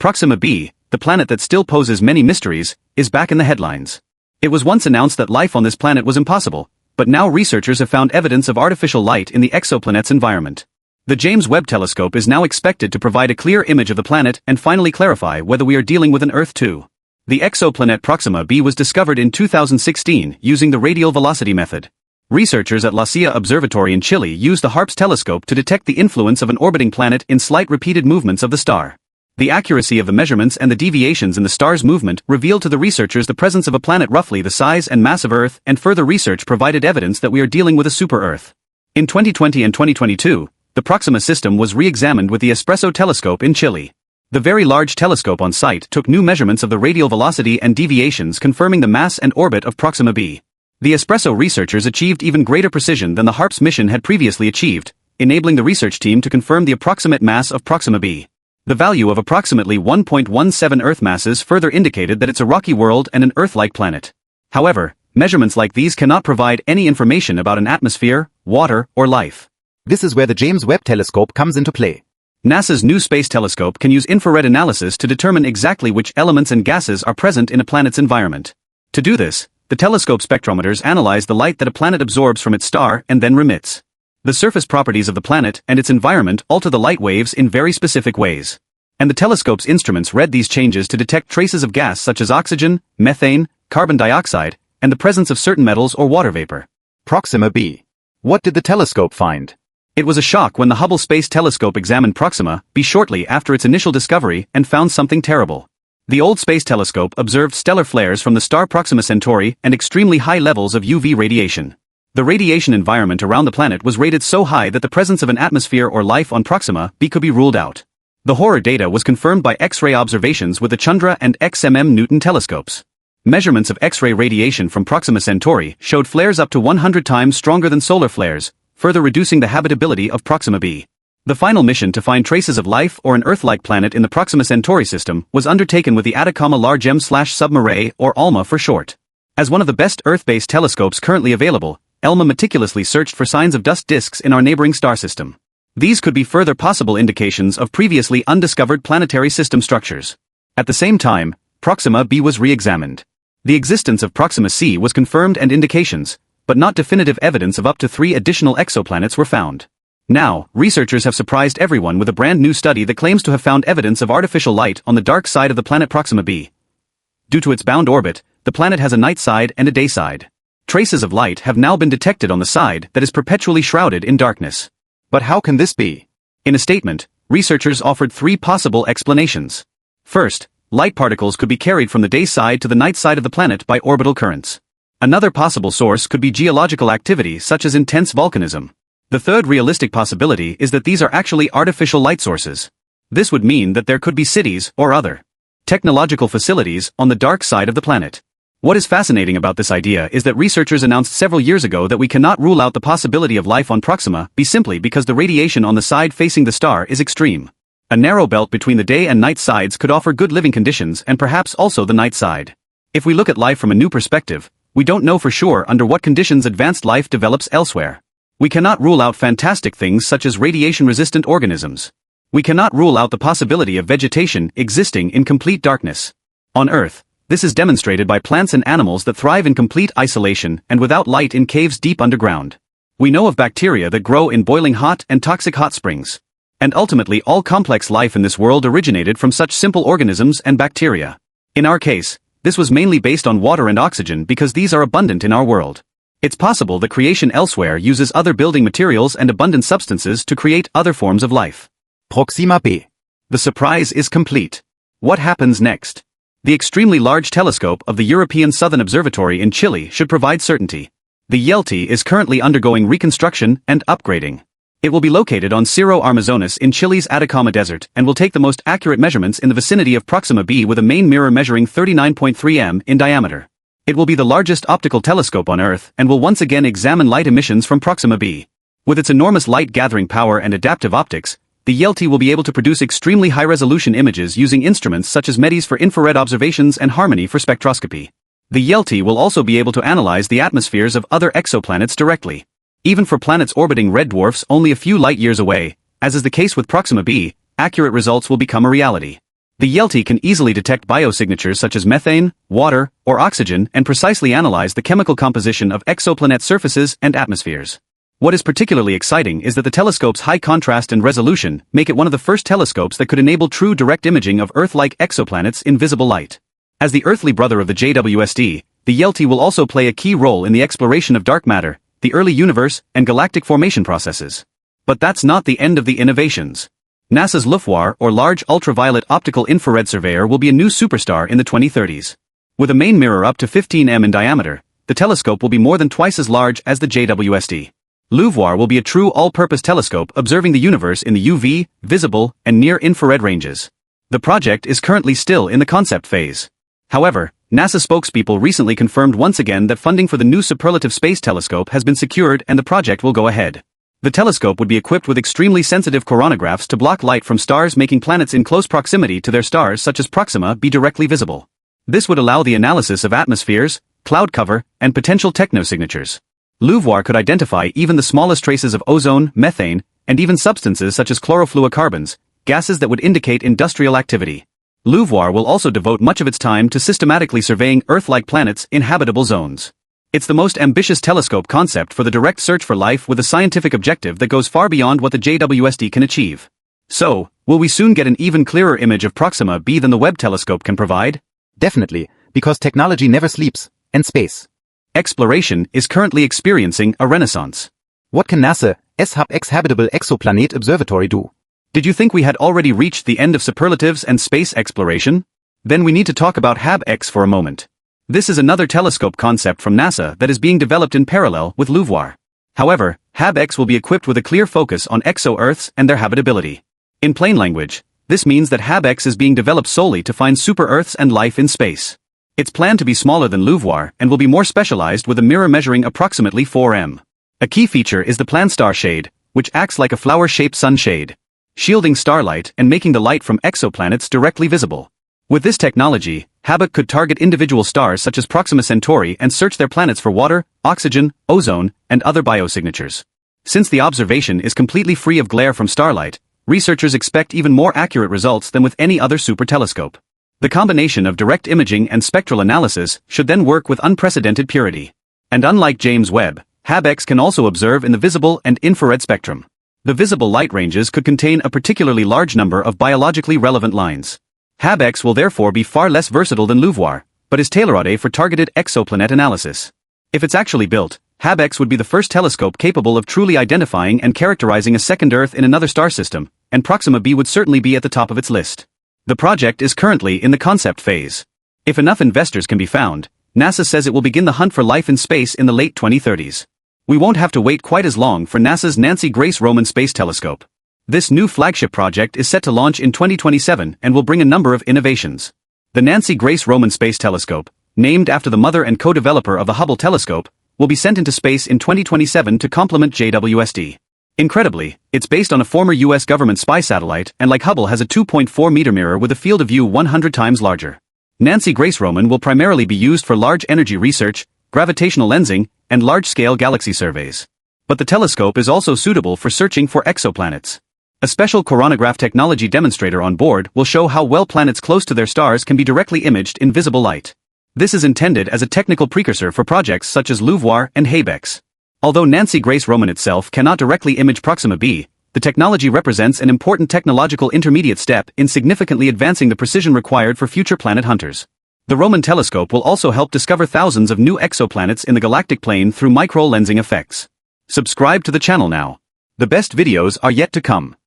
Proxima b, the planet that still poses many mysteries, is back in the headlines. It was once announced that life on this planet was impossible, but now researchers have found evidence of artificial light in the exoplanet's environment. The James Webb Telescope is now expected to provide a clear image of the planet and finally clarify whether we are dealing with an Earth too. The exoplanet Proxima b was discovered in 2016 using the radial velocity method. Researchers at La Silla Observatory in Chile used the HARPS telescope to detect the influence of an orbiting planet in slight repeated movements of the star. The accuracy of the measurements and the deviations in the star's movement revealed to the researchers the presence of a planet roughly the size and mass of Earth, and further research provided evidence that we are dealing with a super-Earth. In 2020 and 2022, the Proxima system was re-examined with the Espresso telescope in Chile. The very large telescope on site took new measurements of the radial velocity and deviations, confirming the mass and orbit of Proxima b. The Espresso researchers achieved even greater precision than the HARPS mission had previously achieved, enabling the research team to confirm the approximate mass of Proxima b. The value of approximately 1.17 Earth masses further indicated that it's a rocky world and an Earth-like planet. However, measurements like these cannot provide any information about an atmosphere, water, or life. This is where the James Webb Telescope comes into play. NASA's new space telescope can use infrared analysis to determine exactly which elements and gases are present in a planet's environment. To do this, the telescope spectrometers analyze the light that a planet absorbs from its star and then remits. The surface properties of the planet and its environment alter the light waves in very specific ways. And the telescope's instruments read these changes to detect traces of gas such as oxygen, methane, carbon dioxide, and the presence of certain metals or water vapor. Proxima b. What did the telescope find? It was a shock when the Hubble Space Telescope examined Proxima b shortly after its initial discovery and found something terrible. The old space telescope observed stellar flares from the star Proxima Centauri and extremely high levels of UV radiation. The radiation environment around the planet was rated so high that the presence of an atmosphere or life on Proxima b could be ruled out. The horror data was confirmed by X-ray observations with the Chandra and XMM Newton telescopes. Measurements of X-ray radiation from Proxima Centauri showed flares up to 100 times stronger than solar flares, further reducing the habitability of Proxima b. The final mission to find traces of life or an Earth-like planet in the Proxima Centauri system was undertaken with the Atacama Large M/Sub Array, or ALMA for short. As one of the best Earth-based telescopes currently available, ALMA meticulously searched for signs of dust disks in our neighboring star system. These could be further possible indications of previously undiscovered planetary system structures. At the same time, Proxima b was re-examined. The existence of Proxima c was confirmed and indications, but not definitive evidence of up to 3 additional exoplanets were found. Now, researchers have surprised everyone with a brand new study that claims to have found evidence of artificial light on the dark side of the planet Proxima b. Due to its bound orbit, the planet has a night side and a day side. Traces of light have now been detected on the side that is perpetually shrouded in darkness. But how can this be? In a statement, researchers offered 3 possible explanations. First, light particles could be carried from the day side to the night side of the planet by orbital currents. Another possible source could be geological activity such as intense volcanism. The third realistic possibility is that these are actually artificial light sources. This would mean that there could be cities or other technological facilities on the dark side of the planet. What is fascinating about this idea is that researchers announced several years ago that we cannot rule out the possibility of life on Proxima b simply because the radiation on the side facing the star is extreme. A narrow belt between the day and night sides could offer good living conditions and perhaps also the night side. If we look at life from a new perspective, we don't know for sure under what conditions advanced life develops elsewhere. We cannot rule out fantastic things such as radiation-resistant organisms. We cannot rule out the possibility of vegetation existing in complete darkness. On Earth, this is demonstrated by plants and animals that thrive in complete isolation and without light in caves deep underground. We know of bacteria that grow in boiling hot and toxic hot springs. And ultimately all complex life in this world originated from such simple organisms and bacteria. In our case, this was mainly based on water and oxygen because these are abundant in our world. It's possible that creation elsewhere uses other building materials and abundant substances to create other forms of life. Proxima b. The surprise is complete. What happens next? The extremely large telescope of the European Southern Observatory in Chile should provide certainty. The YELT is currently undergoing reconstruction and upgrading. It will be located on Cerro Armazones in Chile's Atacama Desert and will take the most accurate measurements in the vicinity of Proxima b with a main mirror measuring 39.3 m in diameter. It will be the largest optical telescope on Earth and will once again examine light emissions from Proxima b. With its enormous light-gathering power and adaptive optics, the YELT will be able to produce extremely high-resolution images using instruments such as METIS for infrared observations and Harmony for spectroscopy. The YELT will also be able to analyze the atmospheres of other exoplanets directly. Even for planets orbiting red dwarfs only a few light-years away, as is the case with Proxima b, accurate results will become a reality. The YELT can easily detect biosignatures such as methane, water, or oxygen and precisely analyze the chemical composition of exoplanet surfaces and atmospheres. What is particularly exciting is that the telescope's high contrast and resolution make it one of the first telescopes that could enable true direct imaging of Earth-like exoplanets in visible light. As the earthly brother of the JWST, the YELT will also play a key role in the exploration of dark matter, the early universe, and galactic formation processes. But that's not the end of the innovations. NASA's LUFOIR, or Large Ultraviolet Optical Infrared Surveyor, will be a new superstar in the 2030s. With a main mirror up to 15 m in diameter, the telescope will be more than twice as large as the JWST. LUFOIR will be a true all-purpose telescope observing the universe in the UV, visible, and near-infrared ranges. The project is currently still in the concept phase. However, NASA spokespeople recently confirmed once again that funding for the new Superlative Space Telescope has been secured and the project will go ahead. The telescope would be equipped with extremely sensitive coronagraphs to block light from stars, making planets in close proximity to their stars such as Proxima be directly visible. This would allow the analysis of atmospheres, cloud cover, and potential technosignatures. LUFOIR could identify even the smallest traces of ozone, methane, and even substances such as chlorofluorocarbons, gases that would indicate industrial activity. LUFOIR will also devote much of its time to systematically surveying Earth-like planets in habitable zones. It's the most ambitious telescope concept for the direct search for life with a scientific objective that goes far beyond what the JWST can achieve. So, will we soon get an even clearer image of Proxima b than the Webb telescope can provide? Definitely, because technology never sleeps, and space. Exploration is currently experiencing a renaissance. What can NASA's HAB-X Habitable Exoplanet Observatory do? Did you think we had already reached the end of superlatives and space exploration? Then we need to talk about HAB-X for a moment. This is another telescope concept from NASA that is being developed in parallel with LUFOIR. However, HAB-X will be equipped with a clear focus on exo-Earths and their habitability. In plain language, this means that HAB-X is being developed solely to find super-Earths and life in space. It's planned to be smaller than LUFOIR and will be more specialized with a mirror measuring approximately 4 m. A key feature is the Plan-STAR shade, which acts like a flower-shaped sunshade, shielding starlight and making the light from exoplanets directly visible. With this technology, HAB-X could target individual stars such as Proxima Centauri and search their planets for water, oxygen, ozone, and other biosignatures. Since the observation is completely free of glare from starlight, researchers expect even more accurate results than with any other super telescope. The combination of direct imaging and spectral analysis should then work with unprecedented purity. And unlike James Webb, HAB-X can also observe in the visible and infrared spectrum. The visible light ranges could contain a particularly large number of biologically relevant lines. HAB-X will therefore be far less versatile than LUFOIR, but is tailor-made for targeted exoplanet analysis. If it's actually built, HAB-X would be the first telescope capable of truly identifying and characterizing a second Earth in another star system, and Proxima b would certainly be at the top of its list. The project is currently in the concept phase. If enough investors can be found, NASA says it will begin the hunt for life in space in the late 2030s. We won't have to wait quite as long for NASA's Nancy Grace Roman Space Telescope. This new flagship project is set to launch in 2027 and will bring a number of innovations. The Nancy Grace Roman Space Telescope, named after the mother and co-developer of the Hubble telescope, will be sent into space in 2027 to complement JWST. Incredibly, it's based on a former US government spy satellite and like Hubble has a 2.4-meter mirror with a field of view 100 times larger. Nancy Grace Roman will primarily be used for large energy research, gravitational lensing, and large-scale galaxy surveys. But the telescope is also suitable for searching for exoplanets. A special coronagraph technology demonstrator on board will show how well planets close to their stars can be directly imaged in visible light. This is intended as a technical precursor for projects such as LUFOIR and HAB-X. Although Nancy Grace Roman itself cannot directly image Proxima b, the technology represents an important technological intermediate step in significantly advancing the precision required for future planet hunters. The Roman telescope will also help discover thousands of new exoplanets in the galactic plane through micro-lensing effects. Subscribe to the channel now. The best videos are yet to come.